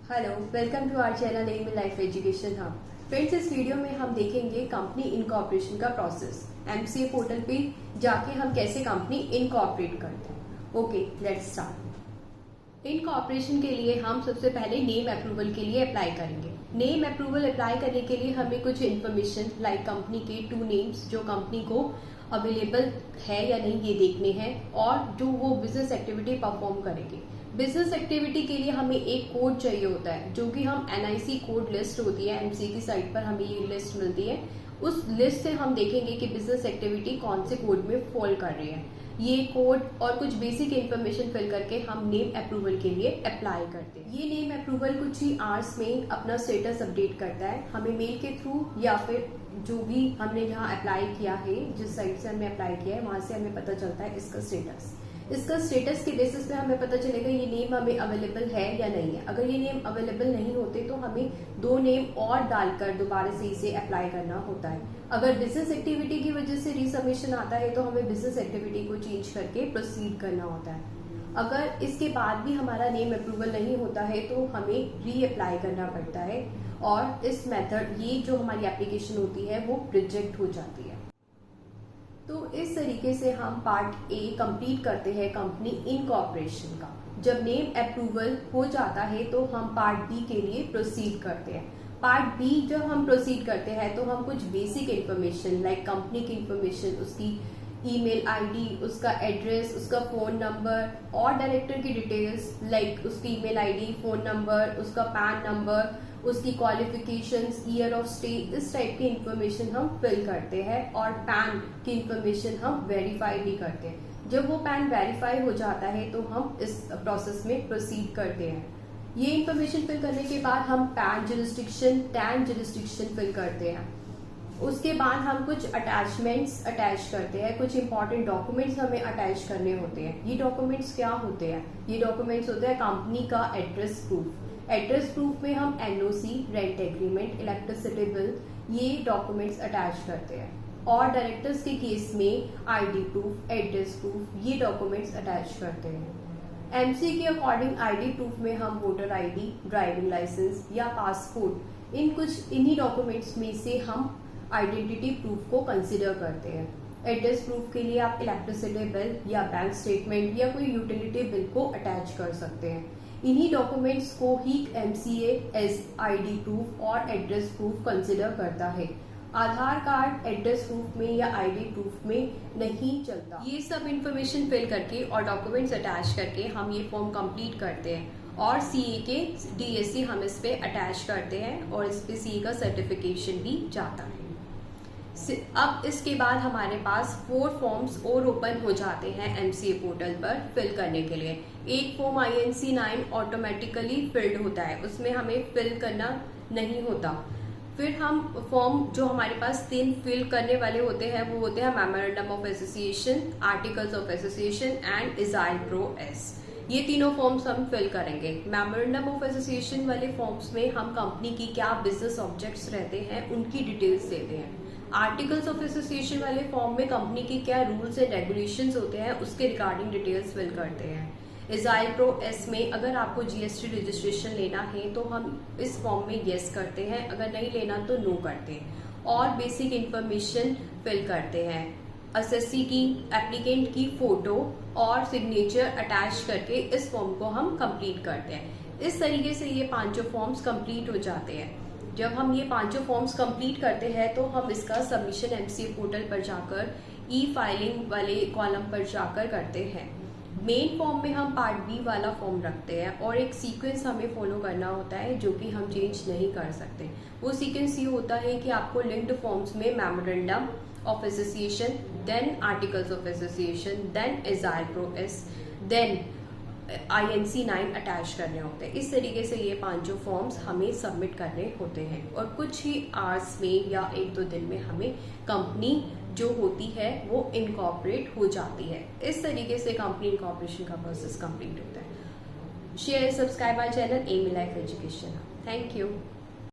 Hello, welcome to our channel M life education hub. Friends, इस video में हम देखेंगे कंपनी इनकॉर्पोरेशन का प्रोसेस। एमसीए पोर्टल पे जाके हम कैसे कंपनी इनकॉर्पोरेट करते हैं। Okay, let's start. इनकॉर्पोरेशन के लिए हम सबसे पहले नेम अप्रूवल के लिए अप्लाई करेंगे। नेम अप्रूवल अप्लाई करने के लिए हमें कुछ इन्फॉर्मेशन लाइक कंपनी के 2 नेम्स जो कंपनी को अवेलेबल है या नहीं ये देखने हैं, और जो वो बिजनेस एक्टिविटी परफॉर्म करेंगे। बिजनेस एक्टिविटी के लिए हमें एक कोड चाहिए होता है, जो कि हम एनआईसी कोड लिस्ट होती है एमसीए की साइट पर हमें ये लिस्ट मिलती है। उस लिस्ट से हम देखेंगे कि बिजनेस एक्टिविटी कौन से कोड में फॉल कर रही है। ये कोड और कुछ बेसिक इन्फॉर्मेशन फिल करके हम नेम अप्रूवल के लिए अप्लाई करते हैं। ये नेम अप्रूवल कुछ ही आवर्स में अपना स्टेटस अपडेट करता है, हमें मेल के थ्रू या फिर जो भी हमने जहाँ अप्लाई किया है, जिस साइट से हमने अप्लाई किया है वहां से हमें पता चलता है इसका स्टेटस। इसका स्टेटस के बेसिस पे हमें पता चलेगा ये नेम हमें अवेलेबल है या नहीं है। अगर ये नेम अवेलेबल नहीं होते तो हमें 2 नेम और डालकर दोबारा से इसे अप्लाई करना होता है। अगर बिजनेस एक्टिविटी की वजह से रीसबमिशन आता है तो हमें बिजनेस एक्टिविटी को चेंज करके प्रोसीड करना होता है। अगर इसके बाद भी हमारा नेम अप्रूवल नहीं होता है तो हमें री अप्लाई करना पड़ता है, और इस मेथड ये जो हमारी एप्लीकेशन होती है वो रिजेक्ट हो जाती है। तो इस तरीके से हम पार्ट ए कंप्लीट करते हैं कंपनी इनकॉर्पोरेशन का। जब नेम अप्रूवल हो जाता है तो हम पार्ट बी के लिए प्रोसीड करते हैं। पार्ट बी जब हम प्रोसीड करते हैं तो हम कुछ बेसिक इन्फॉर्मेशन लाइक कंपनी की इन्फॉर्मेशन, उसकी ईमेल आईडी, उसका एड्रेस, उसका फोन नंबर और डायरेक्टर की डिटेल्स लाइक उसकी ईमेल आईडी, फोन नंबर, उसका पैन नंबर, उसकी क्वालिफिकेशंस, ईयर ऑफ स्टे, इस टाइप की इंफॉर्मेशन हम फिल करते हैं। और पैन की इंफॉर्मेशन हम वेरीफाई भी करते हैं। जब वो पैन वेरीफाई हो जाता है तो हम इस प्रोसेस में प्रोसीड करते हैं। ये इंफॉर्मेशन फिल करने के बाद हम PAN jurisdiction, TAN jurisdiction fill करते हैं। उसके बाद हम कुछ अटैचमेंट्स अटैच करते हैं, कुछ इंपॉर्टेंट डॉक्यूमेंट्स हमें अटैच करने होते हैं। ये डॉक्यूमेंट्स क्या होते हैं? ये डॉक्यूमेंट्स होते हैं कंपनी का एड्रेस प्रूफ। एड्रेस प्रूफ में हम NOC, rent agreement, electricity bill, ये डॉक्यूमेंट्स अटैच करते हैं। और डायरेक्टर्स के केस में आईडी प्रूफ, एड्रेस प्रूफ, ये डॉक्यूमेंट्स अटैच करते हैं। एमसी के अकॉर्डिंग आईडी प्रूफ में हम वोटर आईडी, ड्राइविंग लाइसेंस या पासपोर्ट, इन्हीं डॉक्यूमेंट्स में से हम आइडेंटिटी प्रूफ को कंसिडर करते हैं। एड्रेस प्रूफ के लिए आप इलेक्ट्रिसिटी बिल या बैंक स्टेटमेंट या कोई यूटिलिटी बिल को अटैच कर सकते हैं। इन्हीं डॉक्यूमेंट्स को ही एमसीए एज आईडी प्रूफ और एड्रेस प्रूफ कंसिडर करता है। आधार कार्ड एड्रेस प्रूफ में या आईडी प्रूफ में नहीं चलता। ये सब इंफॉर्मेशन फिल करके और डॉक्यूमेंट्स अटैच करके हम ये फॉर्म कंप्लीट करते हैं, और सीए के डीएससी हम इस पे अटैच करते हैं, और इस पे सीए का सर्टिफिकेशन भी जाता है। अब इसके बाद हमारे पास 4 फॉर्म्स और ओपन हो जाते हैं एमसीए पोर्टल पर फिल करने के लिए। एक फॉर्म INC-9 ऑटोमेटिकली फिल्ड होता है, उसमें हमें फिल करना नहीं होता। फिर हम फॉर्म जो हमारे पास 3 फिल करने वाले होते हैं वो होते हैं memorandum of association, articles of association and agile pro S. ये तीनों फॉर्म्स हम फिल करेंगे। मेमोरेंडम ऑफ एसोसिएशन वाले फॉर्म्स में हम कंपनी की क्या बिजनेस ऑब्जेक्ट्स रहते हैं उनकी डिटेल्स देते हैं। आर्टिकल्स ऑफ एसोसिएशन वाले फॉर्म में कंपनी की क्या रूल्स एंड रेगुलेशंस होते हैं उसके रिगार्डिंग डिटेल्स फिल करते हैं। इजाइल प्रो एस में अगर आपको जीएसटी रजिस्ट्रेशन लेना है तो हम इस फॉर्म में येस करते हैं, अगर नहीं लेना तो नो करते हैं। और बेसिक इंफॉर्मेशन फिल करते हैं। एसएससी की, एप्लीकेंट की फोटो और सिग्नेचर अटैच करके इस फॉर्म को हम कंप्लीट करते हैं। इस तरीके से ये 5 फॉर्म्स कंप्लीट हो जाते हैं। जब हम ये 5 फॉर्म्स कंप्लीट करते हैं तो हम इसका सबमिशन एमसीए पोर्टल पर जाकर ई फाइलिंग वाले कॉलम पर जाकर करते हैं। मेन फॉर्म में हम पार्ट बी वाला फॉर्म रखते हैं, और एक सीक्वेंस हमें फॉलो करना होता है जो कि हम चेंज नहीं कर सकते। वो सीक्वेंस ये होता है कि आपको लिंक्ड फॉर्म्स में memorandum of association, then articles of association, then agile pro S, then INC-9 attach करने होते हैं। इस तरीके से ये 5 फॉर्म्स हमें सबमिट करने होते हैं, और कुछ ही आवर्स में या 1-2 दिन में हमें कंपनी जो होती है वो इनकॉर्पोरेट हो जाती है। इस तरीके से कंपनी इनकॉर्पोरेशन का प्रोसेस कंप्लीट होता है। Share, subscribe our channel M life education. Thank you.